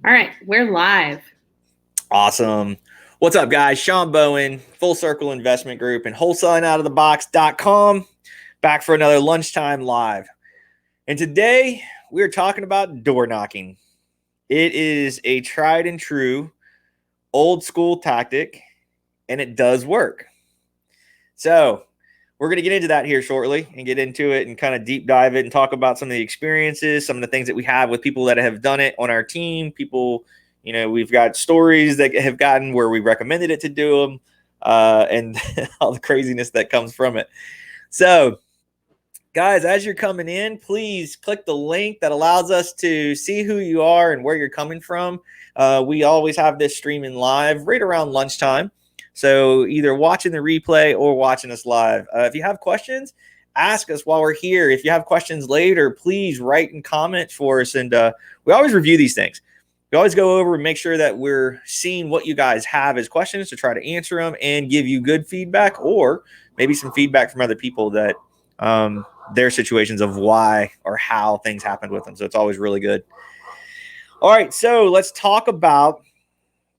All right, we're live. Awesome. What's up, guys? Sean Bowen, Full Circle Investment Group, and wholesalingoutofthebox.com. Back for another lunchtime live. And today we're talking about door knocking. It is a tried and true old school tactic, and it does work. So we're going to get into that here shortly and get into it and kind of deep dive it and talk about some of the experiences, some of the things that we have with people that have done it on our team. People, we've got stories that have gotten where we recommended it to do them, and all the craziness that comes from it. So, guys, as you're coming in, please click the link that allows us to see who you are and where you're coming from. We always have this streaming live right around lunchtime. So either watching the replay or watching us live. If you have questions, ask us while we're here. If you have questions later, please write in comments for us. And we always review these things. We always go over and make sure that we're seeing what you guys have as questions to try to answer them and give you good feedback or maybe some feedback from other people that their situations of why or how things happened with them. So it's always really good. All right, so let's talk about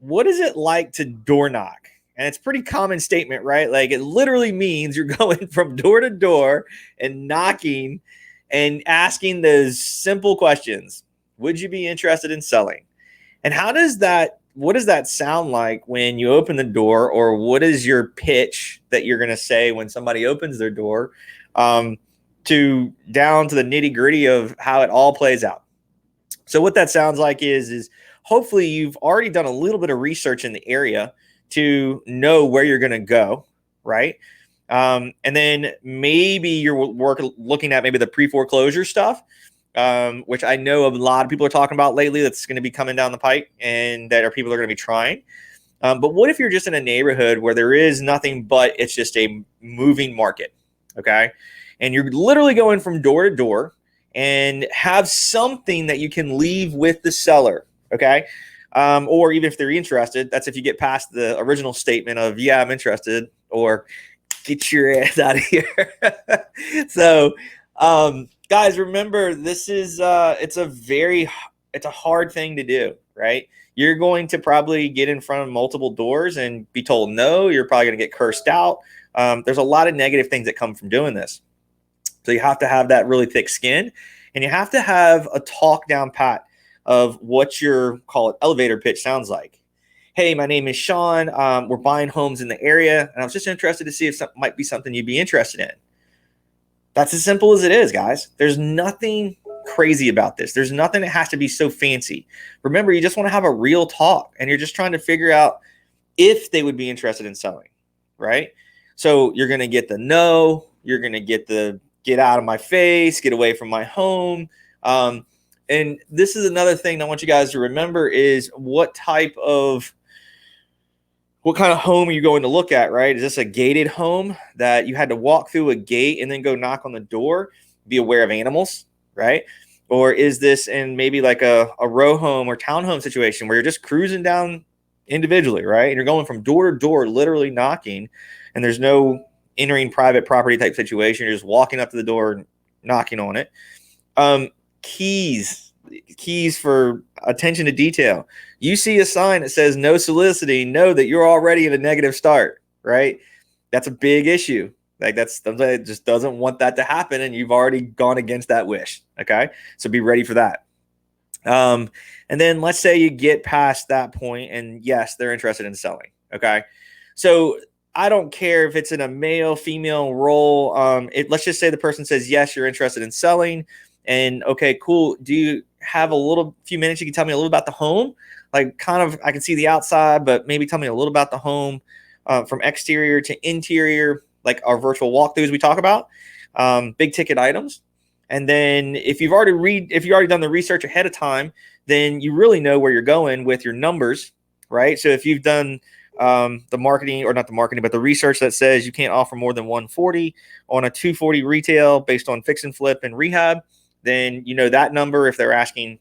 what is it like to door knock? And it's a pretty common statement, right? Like it literally means you're going from door to door and knocking and asking those simple questions. Would you be interested in selling? And what does that sound like when you open the door, or what is your pitch that you're going to say when somebody opens their door, to down to the nitty gritty of how it all plays out? So what that sounds like is hopefully you've already done a little bit of research in the area to know where you're going to go, right? And then maybe you're looking at maybe the pre-foreclosure stuff, which I know a lot of people are talking about lately. That's going to be coming down the pipe, and that people are going to be trying. But what if you're just in a neighborhood where there is nothing but it's just a moving market, okay? And you're literally going from door to door and have something that you can leave with the seller, okay? Or even if they're interested, that's if you get past the original statement of, yeah, I'm interested, or get your ass out of here. So, guys, remember, this is, it's a hard thing to do, right? You're going to probably get in front of multiple doors and be told no. You're probably going to get cursed out. There's a lot of negative things that come from doing this. So you have to have that really thick skin, and you have to have a talk down pat of what your, call it, elevator pitch sounds like. Hey, my name is Sean. We're buying homes in the area, and I was just interested to see if something might be something you'd be interested in. That's as simple as it is, guys. There's nothing crazy about this. There's nothing that has to be so fancy. Remember, you just want to have a real talk, and you're just trying to figure out if they would be interested in selling, right? So you're going to get the no, you're going to get the get out of my face, get away from my home. And this is another thing I want you guys to remember is what kind of home are you going to look at, right? Is this a gated home that you had to walk through a gate and then go knock on the door? Be aware of animals, right? Or is this in maybe like a row home or townhome situation where you're just cruising down individually, right? And you're going from door to door, literally knocking, and there's no entering private property type situation. You're just walking up to the door and knocking on it. Keys for attention to detail. You see a sign that says no soliciting, know that you're already in a negative start, right? That's a big issue. Like somebody just doesn't want that to happen, and you've already gone against that wish. Okay, so be ready for that. And then let's say you get past that point, and yes, they're interested in selling. Okay, so I don't care if it's in a male, female role. Let's just say the person says, yes, you're interested in selling. And okay, cool. Do you have a few minutes? You can tell me a little about the home. Like kind of, I can see the outside, but maybe tell me a little about the home, from exterior to interior, like our virtual walkthroughs we talk about, big ticket items. And then if you've already done the research ahead of time, then you really know where you're going with your numbers, right? So if you've done the marketing, or not the marketing, but the research that says you can't offer more than 140 on a 240 retail based on fix and flip and rehab, then you know that number. If they're asking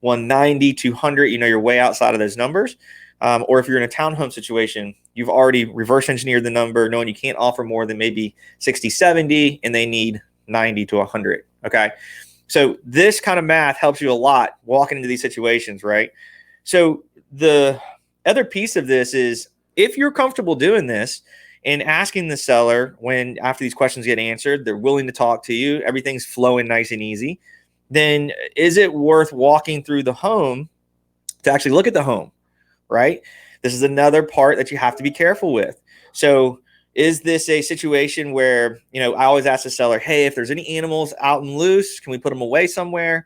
190, 200, you know you're way outside of those numbers. Or if you're in a townhome situation, you've already reverse engineered the number, knowing you can't offer more than maybe 60, 70, and they need 90 to 100. Okay. So this kind of math helps you a lot walking into these situations, right? So the other piece of this is if you're comfortable doing this and asking the seller when after these questions get answered, they're willing to talk to you, everything's flowing nice and easy, then is it worth walking through the home to actually look at the home, right? This is another part that you have to be careful with. So is this a situation where, I always ask the seller, hey, if there's any animals out and loose, can we put them away somewhere?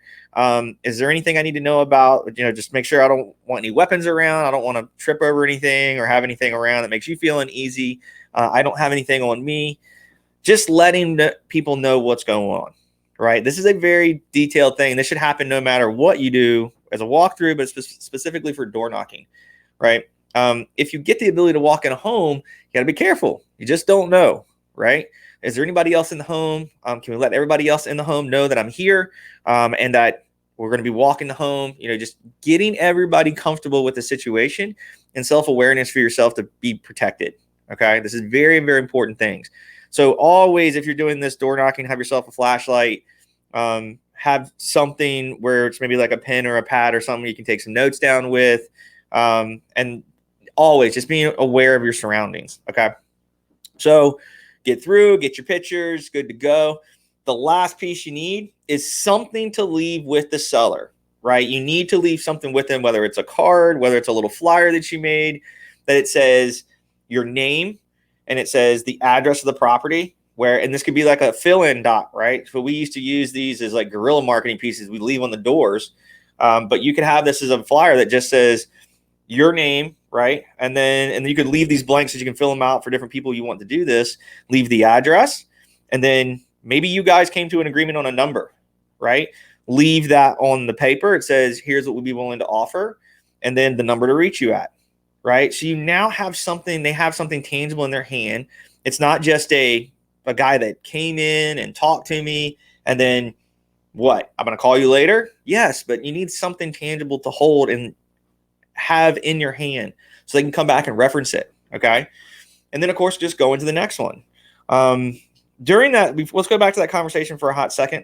Is there anything I need to know about, just make sure I don't want any weapons around. I don't want to trip over anything or have anything around that makes you feel uneasy. I don't have anything on me. Just letting people know what's going on, right? This is a very detailed thing. This should happen no matter what you do as a walkthrough, but specifically for door knocking, right? If you get the ability to walk in a home, you got to be careful. You just don't know, right? Is there anybody else in the home? Can we let everybody else in the home know that I'm here and that we're going to be walking the home? Just getting everybody comfortable with the situation and self-awareness for yourself to be protected. Okay, this is very, very important things. So always, if you're doing this door knocking, have yourself a flashlight. Have something where it's maybe like a pen or a pad or something you can take some notes down with. And always just being aware of your surroundings. Okay. So get through, get your pictures, good to go. The last piece you need is something to leave with the seller, right? You need to leave something with them, whether it's a card, whether it's a little flyer that you made, that it says your name and it says the address of the property and this could be like a fill-in dot, right? So we used to use these as like guerrilla marketing pieces we leave on the doors. But you can have this as a flyer that just says your name, right? And then you could leave these blanks so you can fill them out for different people you want to do this, leave the address. And then maybe you guys came to an agreement on a number, right? Leave that on the paper. It says, here's what we'd be willing to offer. And then the number to reach you at, right? So you now have something, they have something tangible in their hand. It's not just a guy that came in and talked to me and then what? I'm going to call you later? Yes, but you need something tangible to hold and have in your hand so they can come back and reference it. Okay. And then, of course, just go into the next one. During that, let's go back to that conversation for a hot second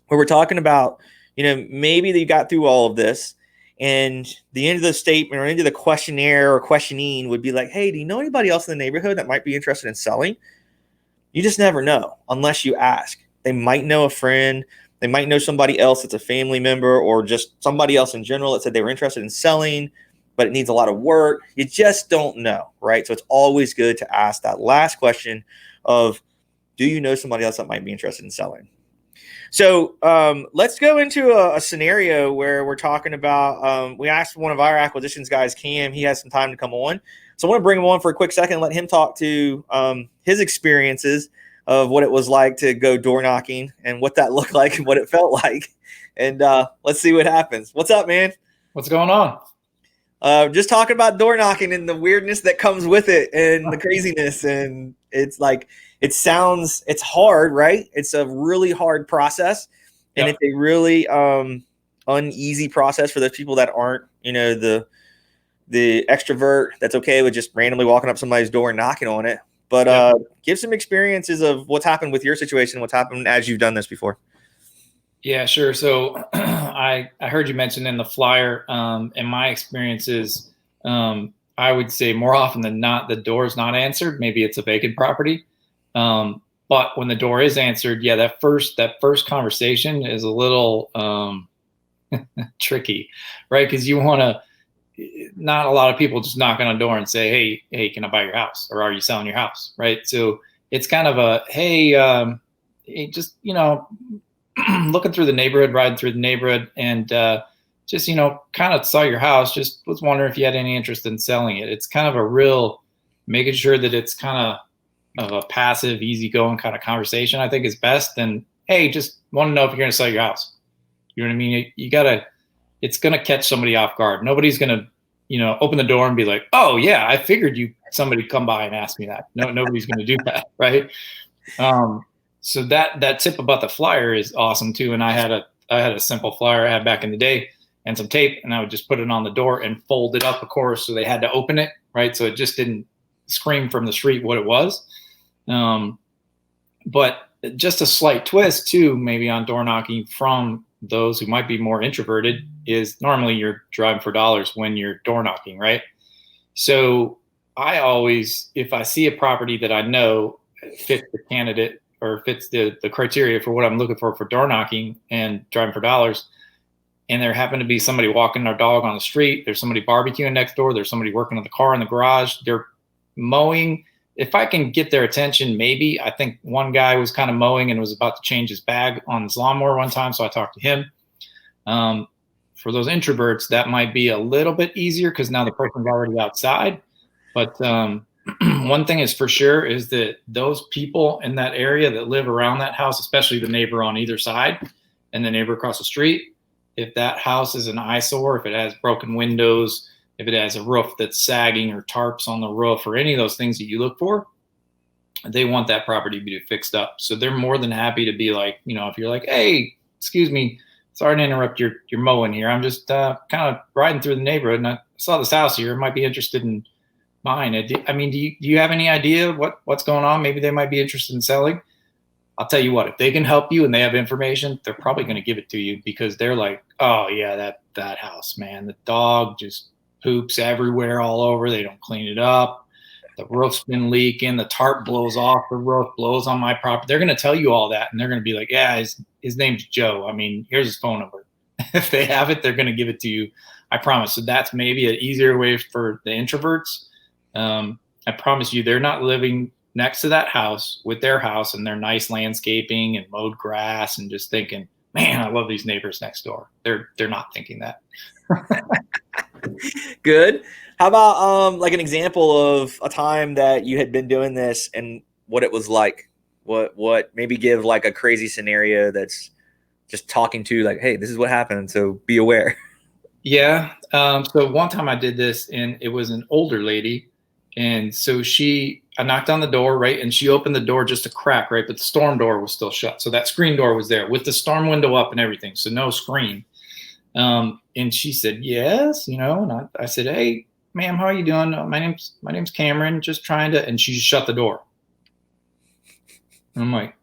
where we're talking about, maybe that you got through all of this and the end of the statement or end of the questionnaire or questioning would be like, hey, do you know anybody else in the neighborhood that might be interested in selling? You just never know unless you ask. They might know a friend. They might know somebody else that's a family member or just somebody else in general that said they were interested in selling, but it needs a lot of work. You just don't know, right? So it's always good to ask that last question of, do you know somebody else that might be interested in selling? So let's go into a scenario where we're talking about, we asked one of our acquisitions guys, Cam, he has some time to come on. So I want to bring him on for a quick second and let him talk to his experiences of what it was like to go door knocking and what that looked like and what it felt like. And let's see what happens. What's up, man? What's going on? Just talking about door knocking and the weirdness that comes with it and the craziness. And it's like, it's hard, right? It's a really hard process. And It's a really uneasy process for those people that aren't, the extrovert that's okay with just randomly walking up somebody's door and knocking on it. But give some experiences of what's happened with your situation, what's happened as you've done this before. Yeah, sure. So I heard you mention in the flyer, in my experiences, I would say more often than not, the door is not answered. Maybe it's a vacant property. But when the door is answered, yeah, that first conversation is a little tricky, right? Because you want to, not a lot of people just knock on a door and say, hey, can I buy your house? Or are you selling your house? Right. So it's kind of a, hey, just, looking through the neighborhood, riding through the neighborhood and just, kind of saw your house. Just was wondering if you had any interest in selling it. It's kind of a real making sure that it's kind of a passive, easygoing kind of conversation, I think is best. And hey, just want to know if you're going to sell your house. You know what I mean? It's going to catch somebody off guard. Nobody's going to, open the door and be like, oh yeah, I figured somebody come by and ask me that. No, nobody's going to do that. Right. So that tip about the flyer is awesome too. And I had a simple flyer I had back in the day and some tape, and I would just put it on the door and fold it up, of course, so they had to open it. Right. So it just didn't scream from the street what it was. But just a slight twist too, maybe on door knocking from those who might be more introverted is normally you're driving for dollars when you're door knocking, right? So I always, if I see a property that I know fits the candidate or fits the criteria for what I'm looking for door knocking and driving for dollars, and there happen to be somebody walking their dog on the street, there's somebody barbecuing next door, there's somebody working on the car in the garage, they're mowing. If I can get their attention, maybe. I think one guy was kind of mowing and was about to change his bag on his lawnmower one time, so I talked to him. For those introverts, that might be a little bit easier because now the person's already outside. But one thing is for sure is that those people in that area that live around that house, especially the neighbor on either side and the neighbor across the street, if that house is an eyesore, if it has broken windows, if it has a roof that's sagging or tarps on the roof or any of those things that you look for, they want that property to be fixed up. So they're more than happy to be like, if you're like, hey, excuse me, sorry to interrupt your mowing here. I'm just kind of riding through the neighborhood and I saw this house here. I might be interested in mine. I mean, do you have any idea what's going on? Maybe they might be interested in selling. I'll tell you what, if they can help you and they have information, they're probably going to give it to you because they're like, oh yeah, that house, man, the dog just poops everywhere all over. They don't clean it up. The roof's been leaking. The tarp blows off. The roof blows on my property. They're going to tell you all that. And they're going to be like, yeah, his name's Joe. I mean, here's his phone number. If they have it, they're going to give it to you. I promise. So that's maybe an easier way for the introverts. I promise you, they're not living next to that house with their house and their nice landscaping and mowed grass and just thinking, man, I love these neighbors next door. They're not thinking that. Good. How about like an example of a time that you had been doing this and what it was like? What maybe give like a crazy scenario that's just talking to like, hey, this is what happened, so be aware. Yeah. So one time I did this and it was an older lady. And so I knocked on the door, right? And she opened the door just a crack, right? But the storm door was still shut. So that screen door was there with the storm window up and everything. So no screen. And she said, yes, and I said, hey, ma'am, how are you doing? My name's Cameron, just trying to, and she just shut the door. And I'm like,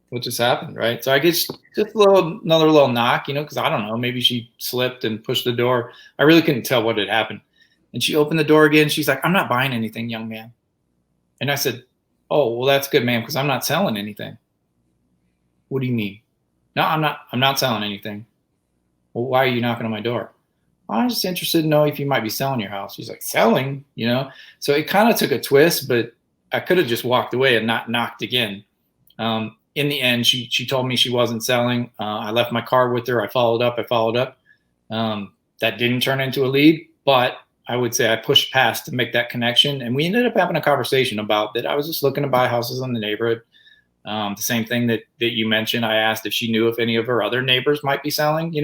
what just happened? Right. So I get just another little knock, cause I don't know, maybe she slipped and pushed the door. I really couldn't tell what had happened. And she opened the door again. She's like, I'm not buying anything, young man. And I said, oh, well, that's good, ma'am, because I'm not selling anything. What do you mean? No, I'm not selling anything. Well, why are you knocking on my door? I'm just interested to know if you might be selling your house. She's like, selling, So it kind of took a twist, but I could have just walked away and not knocked again. In the end, she told me she wasn't selling. I left my car with her. I followed up. That didn't turn into a lead, but I would say I pushed past to make that connection. And we ended up having a conversation about that. I was just looking to buy houses in the neighborhood. The same thing that you mentioned. I asked if she knew if any of her other neighbors might be selling,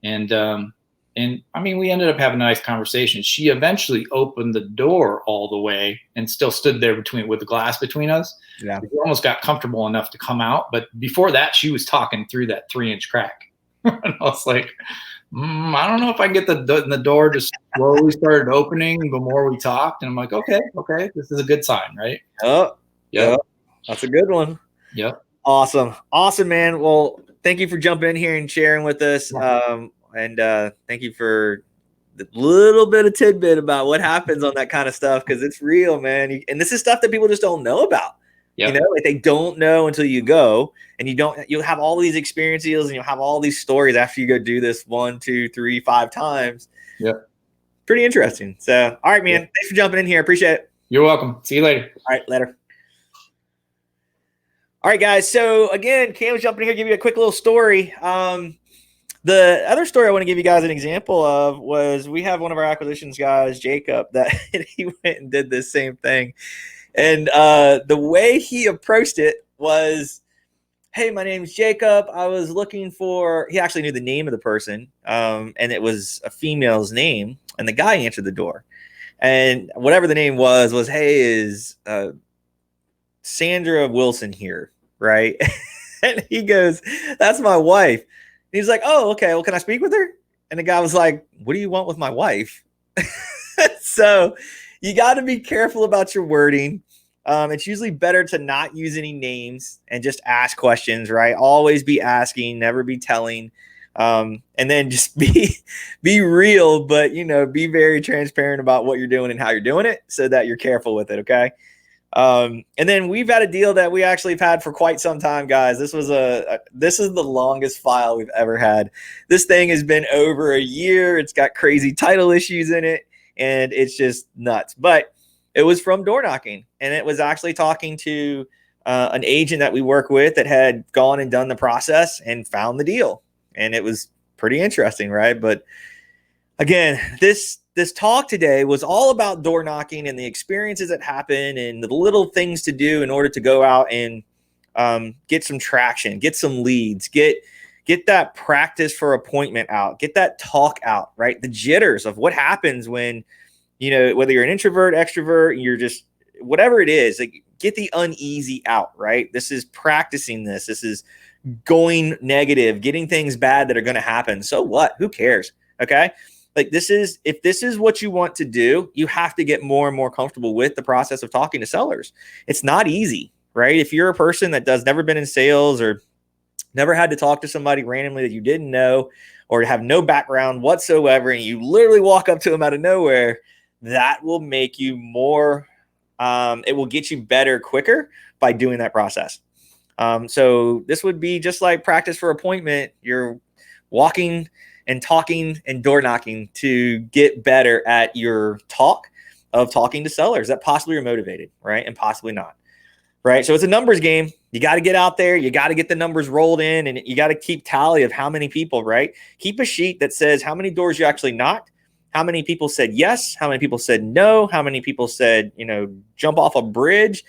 and I mean, we ended up having a nice conversation. She eventually opened the door all the way and still stood there with the glass between us. Yeah. We almost got comfortable enough to come out. But before that, she was talking through that 3-inch crack. And I was like, I don't know if I can get the door just slowly started opening the more we talked. And I'm like, okay, this is a good sign, right? Oh, yeah. That's a good one. Yep. Awesome, man. Well, thank you for jumping in here and sharing with us. And thank you for the little bit of tidbit about what happens on that kind of stuff, because it's real, man. And this is stuff that people just don't know about. Yep. Like they don't know until you go, and you'll have all these experiences and you'll have all these stories after you go do this 1, 2, 3, 5 times. Yep. Pretty interesting. So, all right, man. Yep. Thanks for jumping in here. Appreciate it. You're welcome. See you later. All right, later. All right, guys. So again, Cam's jumping in here, give you a quick little story. The other story I want to give you guys an example of was we have one of our acquisitions guys, Jacob, that he went and did this same thing. And the way he approached it was, hey, my name's Jacob. I was looking for – he actually knew the name of the person, and it was a female's name. And the guy answered the door. And whatever the name was, hey, is Sandra Wilson here, right? And he goes, that's my wife. And he's like, oh, okay. Well, can I speak with her? And the guy was like, what do you want with my wife? So you got to be careful about your wording. It's usually better to not use any names and just ask questions, right? Always be asking, never be telling. And then just be real, but be very transparent about what you're doing and how you're doing it so that you're careful with it. Okay. And then we've had a deal that we actually have had for quite some time, guys. This is the longest file we've ever had. This thing has been over a year. It's got crazy title issues in it, and it's just nuts. But it was from door knocking, and it was actually talking to an agent that we work with that had gone and done the process and found the deal. And it was pretty interesting, right? But again, this talk today was all about door knocking and the experiences that happen and the little things to do in order to go out and get some traction, get some leads, get that practice for appointment out, get that talk out, right? The jitters of what happens when, whether you're an introvert, extrovert, you're just whatever it is, like, get the uneasy out, right? This is practicing this. This is going negative, getting things bad that are going to happen. So what? Who cares? Okay. Like, if this is what you want to do, you have to get more and more comfortable with the process of talking to sellers. It's not easy, right? If you're a person that never been in sales or never had to talk to somebody randomly that you didn't know or have no background whatsoever, and you literally walk up to them out of nowhere, that will make you more, it will get you better quicker by doing that process. So this would be just like practice for appointment. You're walking and talking and door knocking to get better at your talk of talking to sellers that possibly are motivated, right? And possibly not, right? So it's a numbers game. You got to get out there. You got to get the numbers rolled in, and you got to keep tally of how many people, right? Keep a sheet that says how many doors you actually knocked, how many people said yes, how many people said no, how many people said, jump off a bridge.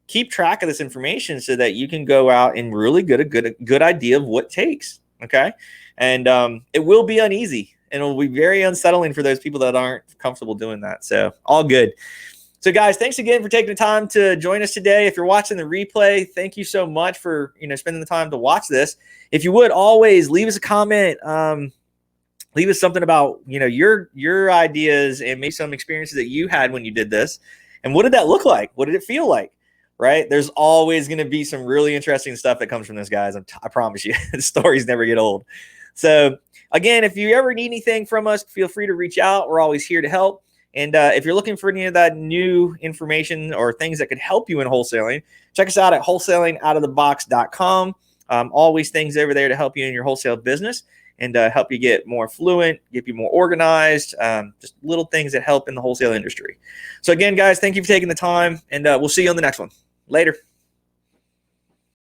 Keep track of this information so that you can go out and really get a good idea of what it takes. Okay. And it will be uneasy, and it will be very unsettling for those people that aren't comfortable doing that. So all good. So guys, thanks again for taking the time to join us today. If you're watching the replay, thank you so much for, spending the time to watch this. If you would, always leave us a comment. Leave us something about, your ideas and maybe some experiences that you had when you did this. And what did that look like? What did it feel like? Right? There's always going to be some really interesting stuff that comes from this, guys. I promise you. The stories never get old. So again, if you ever need anything from us, feel free to reach out. We're always here to help. And if you're looking for any of that new information or things that could help you in wholesaling, check us out at wholesalingoutofthebox.com. Always things over there to help you in your wholesale business and help you get more fluent, get you more organized, just little things that help in the wholesale industry. So again, guys, thank you for taking the time, and we'll see you on the next one. Later.